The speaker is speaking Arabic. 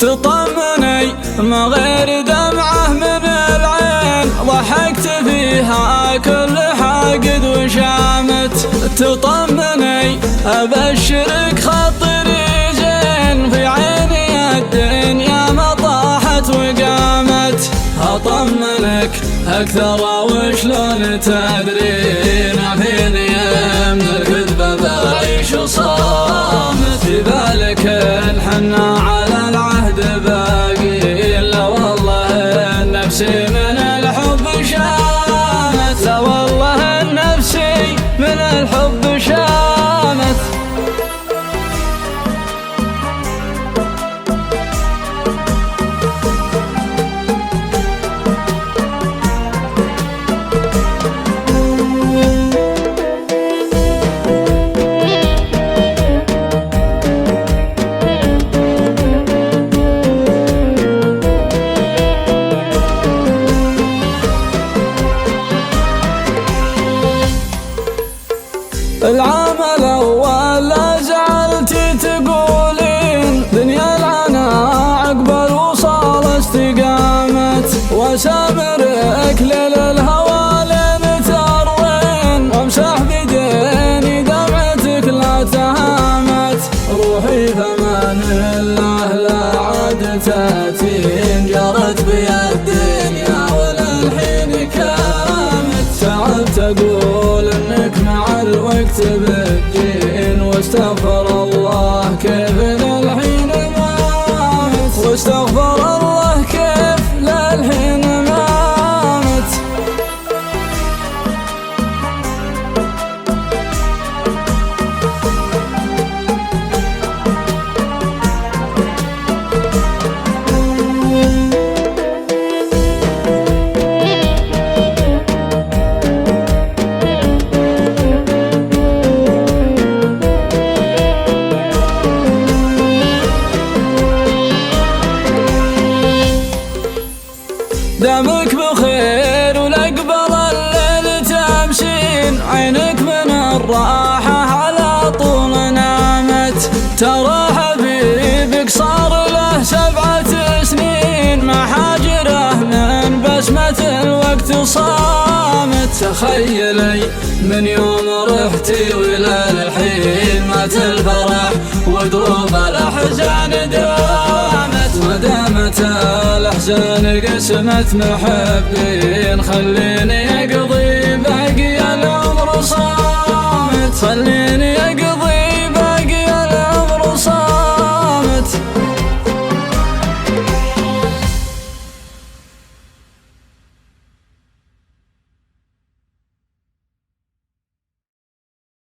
تطمني ما غير دمعة من العين، ضحكت فيها كل حاقد وشامت. تطمني أبشرك خاطري زين، في عيني الدنيا ما طاحت وقامت. أطمنك أكثر وشلون تدرين، فيني من الكذبة بعيش وصامت. في بالك الحنا على العهد باقي، لا والله نفسي من الحب شامت. لا والله نفسي من الحب شامت. العام الأول لا زعلتي تقولين، دنيا العنا عقب الوصال استقامت. وسامرك ليل الهوى لين تروين، وامسح بديني دمعتك لا تهامت. روحي فمان الله لا عاد تاتين، جرت بي الدنيا وللحين كامت. تعبت أقول إنك مع الوقت بتجين، واستغفر الله كيف للحين مامت. واستغفر الله كيف للحين مامت. دامك بخير ولقبل الليل تمشين، عينك من الراحة على طول نامت. ترى حبيبك صار له 7 سنين، ما حاجره من بسمة الوقت صامت. تخيلي من يوم رحتي وإلى الحين مات الفرح ودروب الأحزان دامت. ودامت الأحزان قسمت محبين، خليني أقضي باقي العمر صامت. خليني